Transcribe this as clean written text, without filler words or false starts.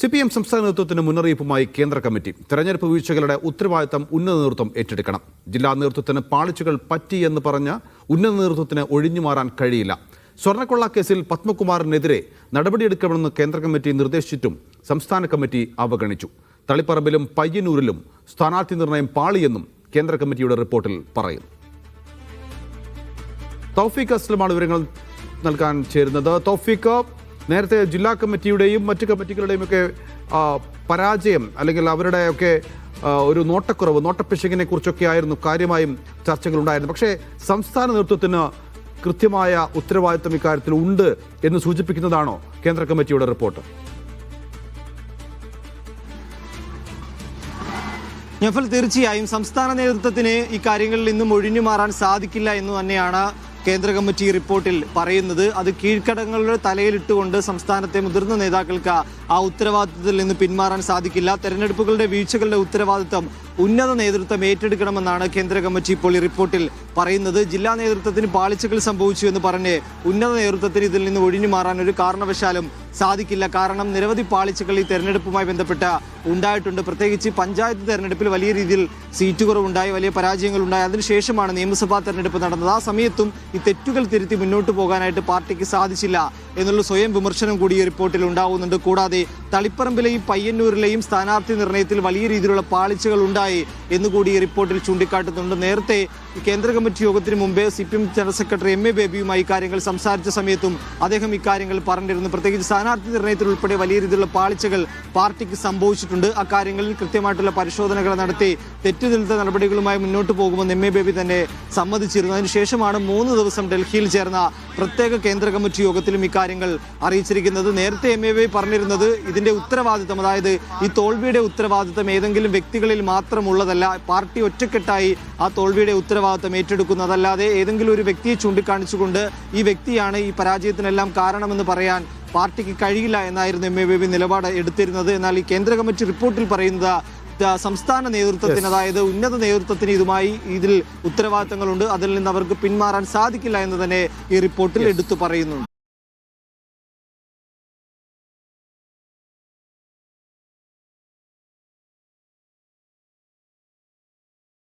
CPM സംസ്ഥാന നേതൃത്വത്തിന് മുന്നറിയിപ്പുമായി കേന്ദ്ര കമ്മിറ്റി. തെരഞ്ഞെടുപ്പ് വീഴ്ചകളുടെ ഉത്തരവാദിത്തം ഉന്നത നേതൃത്വം ഏറ്റെടുക്കണം. ജില്ലാ നേതൃത്വത്തിന് പാളിച്ചകൾ പറ്റിയെന്ന് പറഞ്ഞ ഉന്നത നേതൃത്വത്തിന് ഒഴിഞ്ഞുമാറാൻ കഴിയില്ല. സ്വർണ്ണക്കൊള്ള കേസിൽ പത്മകുമാറിനെതിരെ നടപടിയെടുക്കണമെന്ന് കേന്ദ്ര കമ്മിറ്റി നിർദ്ദേശിച്ചിട്ടും സംസ്ഥാന കമ്മിറ്റി അവഗണിച്ചു. തളിപ്പറമ്പിലും പയ്യന്നൂരിലും സ്ഥാനാർത്ഥി നിർണയം പാളിയെന്നും കേന്ദ്ര കമ്മിറ്റിയുടെ റിപ്പോർട്ടിൽ പറയുന്നു. തൗഫീഖ് അസ്ലമാണ് വിവരങ്ങൾ നൽകാൻ ചേരുന്നത്. തൗഫീഖ്, നേരത്തെ ജില്ലാ കമ്മിറ്റിയുടെയും മറ്റ് കമ്മിറ്റികളുടെയും ഒക്കെ പരാജയം അല്ലെങ്കിൽ അവരുടെയൊക്കെ ഒരു നോട്ടപ്പിശകിനെ കുറിച്ചൊക്കെ ആയിരുന്നു കാര്യമായും ചർച്ചകൾ ഉണ്ടായിരുന്നു. പക്ഷേ സംസ്ഥാന നേതൃത്വത്തിന് കൃത്യമായ ഉത്തരവാദിത്തം ഇക്കാര്യത്തിൽ ഉണ്ട് എന്ന് സൂചിപ്പിക്കുന്നതാണോ കേന്ദ്ര കമ്മിറ്റിയുടെ റിപ്പോർട്ട്? നഫൽ, തീർച്ചയായും സംസ്ഥാന നേതൃത്വത്തിന് ഈ കാര്യങ്ങളിൽ നിന്നും ഒഴിഞ്ഞു മാറാൻ സാധിക്കില്ല എന്ന് തന്നെയാണ് കേന്ദ്ര കമ്മിറ്റി റിപ്പോർട്ടിൽ പറയുന്നത്. അത് കീഴ്ഘടകങ്ങളുടെ തലയിലിട്ടുകൊണ്ട് സംസ്ഥാനത്തെ മുതിർന്ന നേതാക്കൾക്ക് ആ ഉത്തരവാദിത്തത്തിൽ നിന്ന് പിന്മാറാൻ സാധിക്കില്ല. തെരഞ്ഞെടുപ്പുകളുടെ വീഴ്ചകളുടെ ഉത്തരവാദിത്തം ഉന്നത നേതൃത്വം ഏറ്റെടുക്കണമെന്നാണ് കേന്ദ്ര കമ്മിറ്റി ഇപ്പോൾ ഈ റിപ്പോർട്ടിൽ പറയുന്നത്. ജില്ലാ നേതൃത്വത്തിന് പാളിച്ചകൾ സംഭവിച്ചു എന്ന് പറഞ്ഞ് ഉന്നത നേതൃത്വത്തിന് ഇതിൽ നിന്ന് ഒഴിഞ്ഞു മാറാൻ ഒരു കാരണവശാലും സാധിക്കില്ല. കാരണം നിരവധി പാളിച്ചകൾ ഈ തെരഞ്ഞെടുപ്പുമായി ബന്ധപ്പെട്ട് ഉണ്ടായിട്ടുണ്ട്. പ്രത്യേകിച്ച് പഞ്ചായത്ത് തെരഞ്ഞെടുപ്പിൽ വലിയ രീതിയിൽ സീറ്റ് കുറവുണ്ടായി, വലിയ പരാജയങ്ങൾ ഉണ്ടായി. അതിനുശേഷമാണ് നിയമസഭാ തെരഞ്ഞെടുപ്പ് നടന്നത്. ആ സമയത്തും ഈ തെറ്റുകൾ തിരുത്തി മുന്നോട്ട് പോകാനായിട്ട് പാർട്ടിക്ക് സാധിച്ചില്ല എന്നുള്ള സ്വയം വിമർശനം കൂടി ഈ റിപ്പോർട്ടിൽ ഉണ്ടാകുന്നുണ്ട്. കൂടാതെ തളിപ്പറമ്പിലെയും പയ്യന്നൂരിലെയും സ്ഥാനാർത്ഥി നിർണയത്തിൽ വലിയ രീതിയിലുള്ള പാളിച്ചകൾ ഉണ്ടായി എന്നുകൂടി ഈ റിപ്പോർട്ടിൽ ചൂണ്ടിക്കാട്ടുന്നുണ്ട്. നേരത്തെ കേന്ദ്ര കമ്മിറ്റി യോഗത്തിന് മുമ്പേ CPM ജനറൽ സെക്രട്ടറി MA ബേബിയുമായി ഇക്കാര്യങ്ങൾ സംസാരിച്ച സമയത്തും അദ്ദേഹം ഇക്കാര്യങ്ങൾ പറഞ്ഞിരുന്നു. പ്രത്യേകിച്ച് സ്ഥാനാർത്ഥി നിർണയത്തിൽ ഉൾപ്പെടെ വലിയ രീതിയിലുള്ള പാളിച്ചകൾ പാർട്ടിക്ക് സംഭവിച്ചിട്ടുണ്ട്. അക്കാര്യങ്ങളിൽ കൃത്യമായിട്ടുള്ള പരിശോധനകൾ നടത്തി തെറ്റുതിരുത്ത നടപടികളുമായി മുന്നോട്ട് പോകുമെന്ന് MA ബേബി തന്നെ സമ്മതിച്ചിരുന്നു. അതിനുശേഷമാണ് 3 ദിവസം ഡൽഹിയിൽ ചേർന്ന പ്രത്യേക കേന്ദ്ര കമ്മിറ്റി യോഗത്തിലും ഇക്കാര്യങ്ങൾ അറിയിച്ചിരിക്കുന്നത്. നേരത്തെ MA ബേബി പറഞ്ഞിരുന്നത് ഇതിന്റെ ഉത്തരവാദിത്തം, അതായത് ഈ തോൽവിയുടെ ഉത്തരവാദിത്തം ഏതെങ്കിലും വ്യക്തികളിൽ മാത്രമുള്ളതല്ല, പാർട്ടി ഒറ്റക്കെട്ടായി ആ തോൽവിയുടെ ഉത്തരവാദിത്തം ഏറ്റെടുക്കുന്നതല്ലാതെ ഏതെങ്കിലും ഒരു വ്യക്തിയെ ചൂണ്ടിക്കാണിച്ചുകൊണ്ട് ഈ വ്യക്തിയാണ് ഈ പരാജയത്തിനെല്ലാം കാരണമെന്ന് പറയാൻ പാർട്ടിക്ക് കഴിയില്ല എന്നായിരുന്നു MA ബേബി നിലപാട് എടുത്തിരുന്നത്. എന്നാൽ ഈ കേന്ദ്ര കമ്മിറ്റി റിപ്പോർട്ടിൽ പറയുന്നത് സംസ്ഥാന നേതൃത്വത്തിന്, അതായത് ഉന്നത നേതൃത്വത്തിന് ഇതിൽ ഉത്തരവാദിത്തങ്ങളുണ്ട്, അതിൽ നിന്ന് അവർക്ക് പിന്മാറാൻ സാധിക്കില്ല എന്ന് തന്നെ ഈ റിപ്പോർട്ടിൽ എടുത്തു പറയുന്നുണ്ട്.